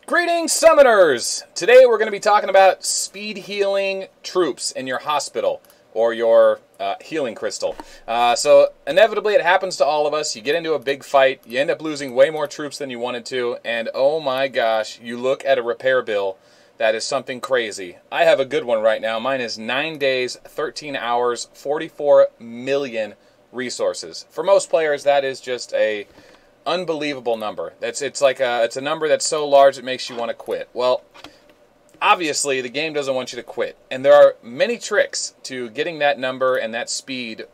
Greetings, Summoners! Today we're going to be talking about speed healing troops in your hospital, or your healing crystal. So inevitably it happens to all of us. You get into a big fight, you end up losing way more troops than you wanted to, and oh my gosh, you look at a repair bill that is something crazy. I have a good one right now. Mine is 9 days, 13 hours, 44 million resources. For most players, that is just a unbelievable number. It's a number that's so large it makes you want to quit. Well, obviously the game doesn't want you to quit, and there are many tricks to getting that number and that speed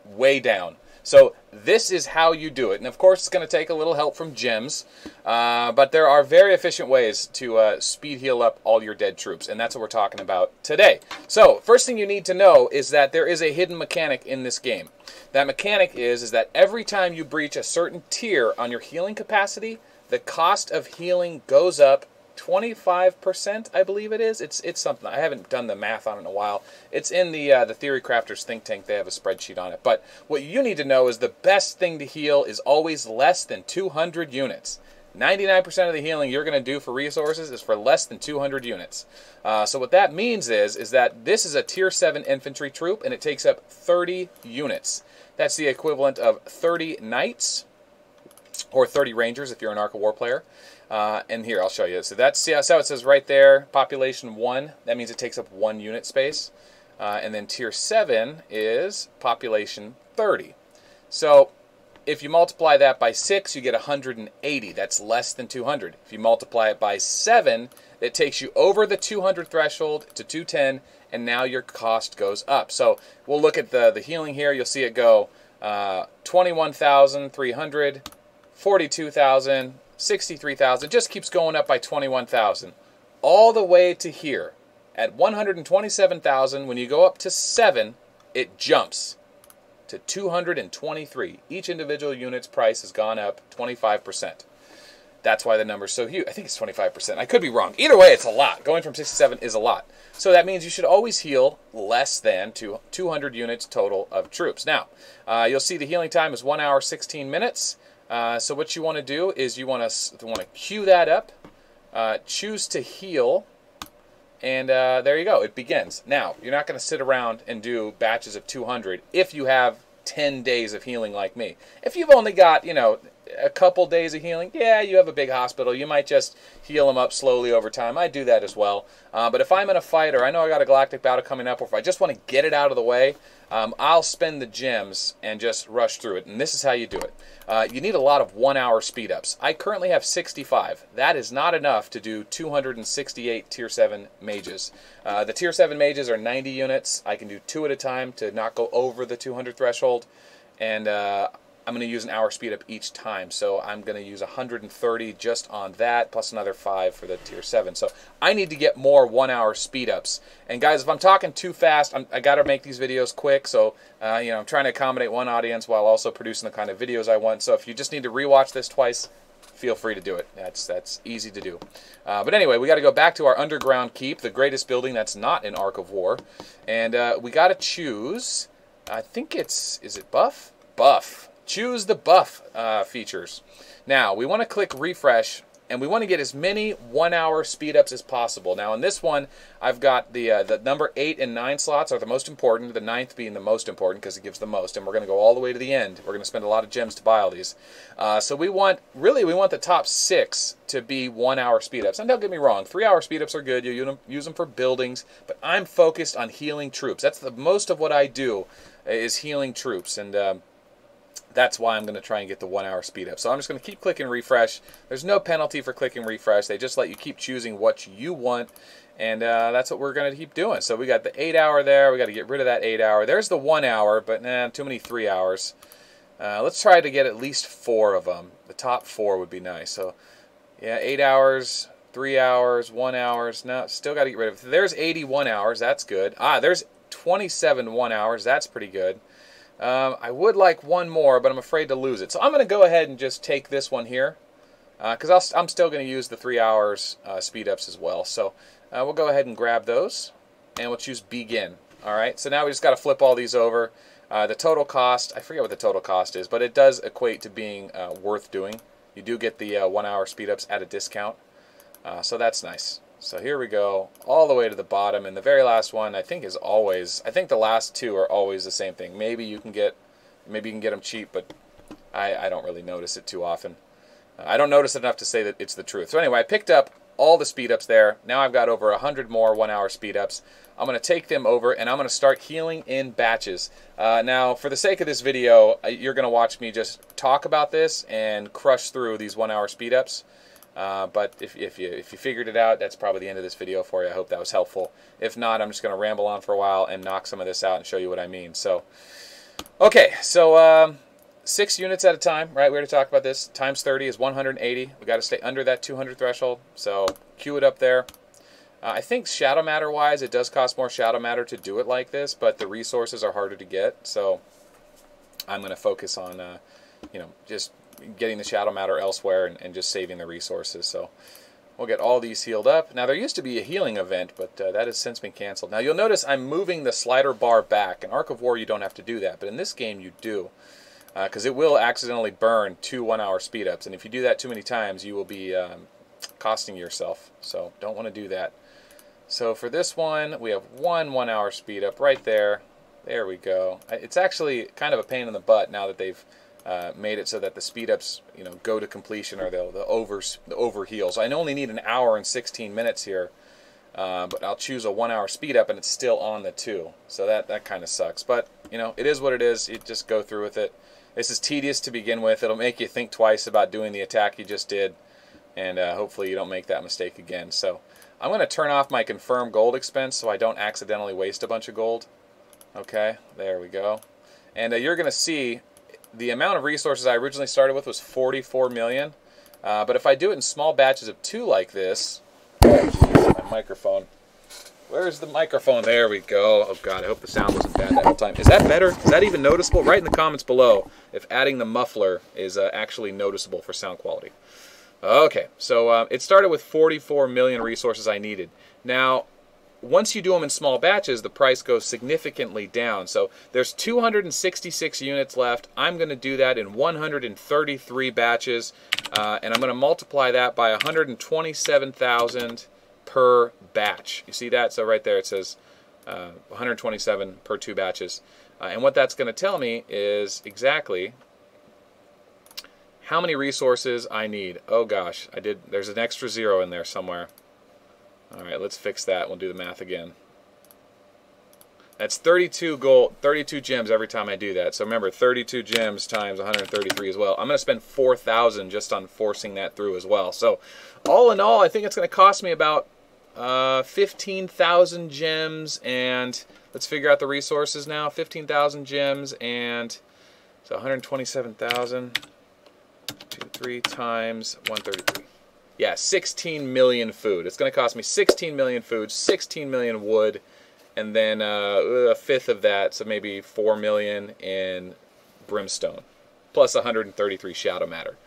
way down. So this is how you do it, and of course it's going to take a little help from gems, but there are very efficient ways to speed heal up all your dead troops, and that's what we're talking about today. So first thing you need to know is that there is a hidden mechanic in this game. That mechanic is that every time you breach a certain tier on your healing capacity, the cost of healing goes up 25%, I believe it is. It's something. I haven't done the math on it in a while. It's in the Theory Crafters think tank. They have a spreadsheet on it. But what you need to know is the best thing to heal is always less than 200 units. 99% of the healing you're going to do for resources is for less than 200 units. So what that means is that this is a tier 7 infantry troop, and it takes up 30 units. That's the equivalent of 30 knights, or 30 rangers if you're an Ark of War player. And here, I'll show you. So that's how it says right there, population 1. That means it takes up 1 unit space. And then tier 7 is population 30. So if you multiply that by 6, you get 180. That's less than 200. If you multiply it by 7, it takes you over the 200 threshold to 210, and now your cost goes up. So we'll look at the healing here. You'll see it go 21,300, 42,000, 63,000. Just keeps going up by 21,000. All the way to here. At 127,000, when you go up to 7, it jumps to 223. Each individual unit's price has gone up 25%. That's why the number's so huge. I think it's 25%. I could be wrong. Either way, it's a lot. Going from 67 is a lot. So that means you should always heal less than 200 units total of troops. Now, you'll see the healing time is 1 hour, 16 minutes. So what you want to do is you want to queue that up, choose to heal, and there you go. It begins. Now, you're not going to sit around and do batches of 200 if you have 10 days of healing like me. If you've only got, a couple days of healing, yeah, you have a big hospital. You might just heal them up slowly over time. I do that as well. But if I'm in a fight, or I know I got a galactic battle coming up, or if I just want to get it out of the way, I'll spend the gems and just rush through it. And this is how you do it. You need a lot of 1 hour speed ups. I currently have 65. That is not enough to do 268 tier 7 mages. The tier 7 mages are 90 units. I can do 2 at a time to not go over the 200 threshold. And I'm going to use an hour speed up each time, so I'm going to use 130 just on that, plus another 5 for the tier 7. So I need to get more 1 hour speed ups. And guys, if I'm talking too fast, I got to make these videos quick. So I'm trying to accommodate one audience while also producing the kind of videos I want. So if you just need to rewatch this twice, feel free to do it. That's easy to do. But anyway, we got to go back to our underground keep, the greatest building that's not in Ark of War, and we got to choose. I think is it buff? Buff. Choose the buff features. Now, we want to click refresh, and we want to get as many 1 hour speed ups as possible. Now, in this one, I've got the number 8 and 9 slots are the most important, the 9th being the most important because it gives the most, and we're going to go all the way to the end. We're going to spend a lot of gems to buy all these. So we want the top 6 to be 1 hour speed ups. And don't get me wrong, 3 hour speed ups are good. You use them for buildings, but I'm focused on healing troops. That's the most of what I do is healing troops, and that's why I'm going to try and get the 1 hour speed up. So I'm just going to keep clicking refresh. There's no penalty for clicking refresh. They just let you keep choosing what you want, and that's what we're going to keep doing. So we got the 8 hour there. We got to get rid of that 8 hour. There's the 1 hour, but too many 3 hours. Let's try to get at least 4 of them. The top 4 would be nice. So yeah, 8 hours, 3 hours, 1 hours. No, still got to get rid of it. There's 81 hours. That's good. There's 27 1 hours. That's pretty good. I would like one more, but I'm afraid to lose it. So I'm going to go ahead and just take this one here, because I'm still going to use the 3 hours speed ups as well. So we'll go ahead and grab those, and we'll choose begin. All right, so now we just got to flip all these over. The total cost, I forget what the total cost is, but it does equate to being worth doing. You do get the 1 hour speed ups at a discount. So that's nice. So here we go, all the way to the bottom, and the very last one I think is always, I think the last two are always the same thing. Maybe you can get them cheap, but I don't really notice it too often. I don't notice it enough to say that it's the truth. So anyway, I picked up all the speed ups there. Now I've got over 100 more 1 hour speed ups. I'm going to take them over and I'm going to start healing in batches. Now, for the sake of this video, you're going to watch me just talk about this and crush through these 1 hour speed ups. But if you figured it out, that's probably the end of this video for you. I hope that was helpful. If not, I'm just going to ramble on for a while and knock some of this out and show you what I mean. So, okay, so 6 units at a time, right? We already talked about this. Times 30 is 180. We got to stay under that 200 threshold. So queue it up there. I think shadow matter wise, it does cost more shadow matter to do it like this, but the resources are harder to get. So I'm going to focus on, just getting the shadow matter elsewhere and just saving the resources. So we'll get all these healed up. Now there used to be a healing event, but that has since been canceled. Now you'll notice I'm moving the slider bar back. In Ark of War you don't have to do that, but in this game you do. Because it will accidentally burn 2 1 hour speed ups, and if you do that too many times you will be costing yourself. So don't want to do that. So for this one we have 1 1 hour speed up right there. There we go. It's actually kind of a pain in the butt now that they've made it so that the speed ups, go to completion, or they'll over heal. So I only need 1 hour and 16 minutes here, but I'll choose a 1 hour speed up and it's still on the 2. So that kind of sucks. But it is what it is. You just go through with it. This is tedious to begin with. It'll make you think twice about doing the attack you just did, and hopefully you don't make that mistake again. So I'm going to turn off my confirm gold expense so I don't accidentally waste a bunch of gold. Okay, there we go. And you're going to see the amount of resources I originally started with was 44 million. But if I do it in small batches of 2 like this, my microphone. Where's the microphone? There we go. Oh God, I hope the sound wasn't bad that whole time. Is that better? Is that even noticeable? Write in the comments below if adding the muffler is actually noticeable for sound quality. Okay, so it started with 44 million resources I needed. Now, once you do them in small batches, the price goes significantly down. So there's 266 units left. I'm going to do that in 133 batches, and I'm going to multiply that by 127,000 per batch. You see that? So right there it says 127 per 2 batches. And what that's going to tell me is exactly how many resources I need. Oh gosh, there's an extra 0 in there somewhere. Alright, let's fix that. We'll do the math again. That's 32 gold, 32 gems every time I do that. So remember, 32 gems times 133 as well. I'm going to spend 4,000 just on forcing that through as well. So all in all, I think it's going to cost me about 15,000 gems, and let's figure out the resources now. 15,000 gems, and so 127,000, 3 times 133. Yeah, 16 million food. It's going to cost me 16 million food, 16 million wood, and then a fifth of that, so maybe 4 million in brimstone, plus 133 shadow matter.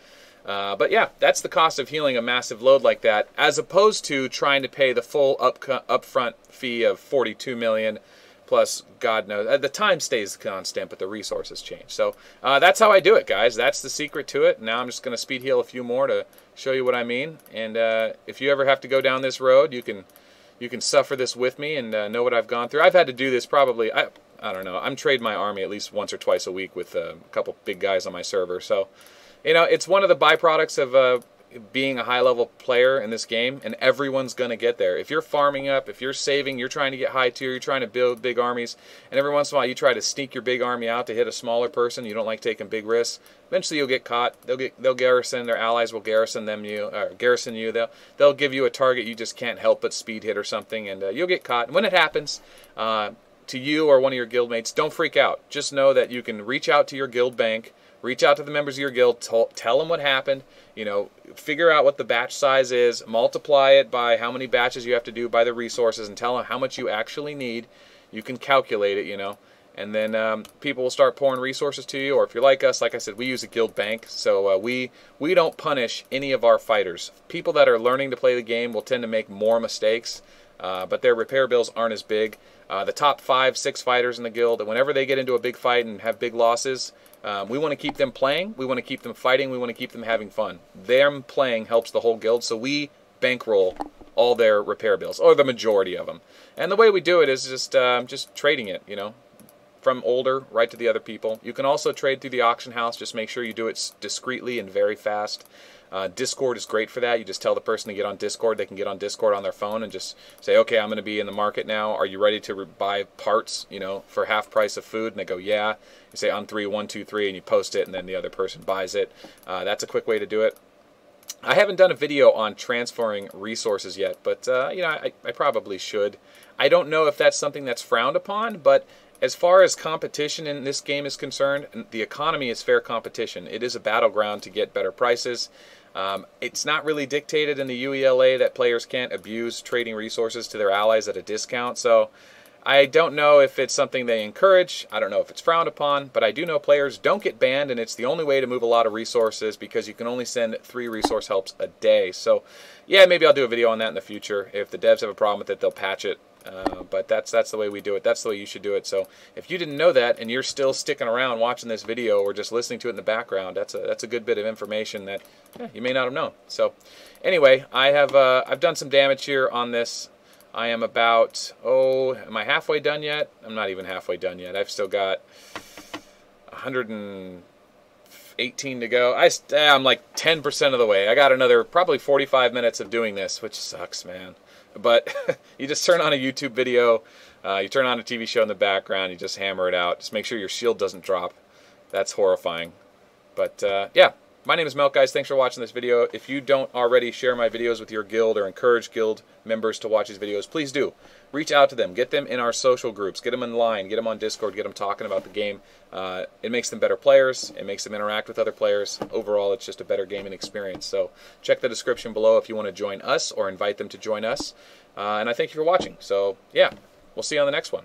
But yeah, that's the cost of healing a massive load like that, as opposed to trying to pay the full upfront fee of 42 million, plus God knows, the time stays constant, but the resources change. So that's how I do it, guys. That's the secret to it. Now I'm just going to speed heal a few more to show you what I mean. And if you ever have to go down this road, you can suffer this with me and know what I've gone through. I've had to do this probably, I don't know, I'm trade my army at least once or twice a week with a couple big guys on my server. So it's one of the byproducts of being a high-level player in this game, and everyone's going to get there. If you're farming up, if you're saving, you're trying to get high tier, you're trying to build big armies, and every once in a while you try to sneak your big army out to hit a smaller person, you don't like taking big risks, eventually you'll get caught. They'll garrison, their allies will garrison you. They'll give you a target you just can't help but speed hit or something, and you'll get caught. And when it happens to you or one of your guildmates, don't freak out. Just know that you can reach out to your guild bank, reach out to the members of your guild, tell them what happened, figure out what the batch size is, multiply it by how many batches you have to do by the resources, and tell them how much you actually need. You can calculate it, and then people will start pouring resources to you. Or if you're like us, like I said, we use a guild bank, so we don't punish any of our fighters. People that are learning to play the game will tend to make more mistakes, but their repair bills aren't as big. The top 5, 6 fighters in the guild, whenever they get into a big fight and have big losses, we want to keep them playing, we want to keep them fighting, we want to keep them having fun. Them playing helps the whole guild, so we bankroll all their repair bills, or the majority of them. And the way we do it is just trading it, you know, from older right to the other people. You can also trade through the auction house. Just make sure you do it discreetly and very fast. Discord is great for that. You just tell the person to get on Discord. They can get on Discord on their phone and just say, okay, I'm going to be in the market now. Are you ready to buy parts, you know, for half price of food? And they go, yeah. You say on 3, 1, 2, 3, and you post it, and then the other person buys it. That's a quick way to do it. I haven't done a video on transferring resources yet, but you know, I probably should. I don't know if that's something that's frowned upon, but as far as competition in this game is concerned, the economy is fair competition. It is a battleground to get better prices. It's not really dictated in the UELA that players can't abuse trading resources to their allies at a discount, so I don't know if it's something they encourage. I don't know if it's frowned upon, but I do know players don't get banned, and it's the only way to move a lot of resources because you can only send 3 resource helps a day. So, yeah, maybe I'll do a video on that in the future. If the devs have a problem with it, they'll patch it. But that's the way we do it. That's the way you should do it. So if you didn't know that and you're still sticking around watching this video or just listening to it in the background, that's a good bit of information that you may not have known. So anyway, I've done some damage here on this. I am about, am I halfway done yet? I'm not even halfway done yet. I've still got 118 to go. I'm like 10% of the way. I got another probably 45 minutes of doing this, which sucks, man. But you just turn on a YouTube video, you turn on a TV show in the background, you just hammer it out. Just make sure your shield doesn't drop. That's horrifying. But yeah, my name is Melt, guys. Thanks for watching this video. If you don't already share my videos with your guild or encourage guild members to watch these videos, please do. Reach out to them. Get them in our social groups. Get them in line. Get them on Discord. Get them talking about the game. It makes them better players. It makes them interact with other players. Overall, it's just a better gaming experience. So check the description below if you want to join us or invite them to join us. And I thank you for watching. So, yeah, we'll see you on the next one.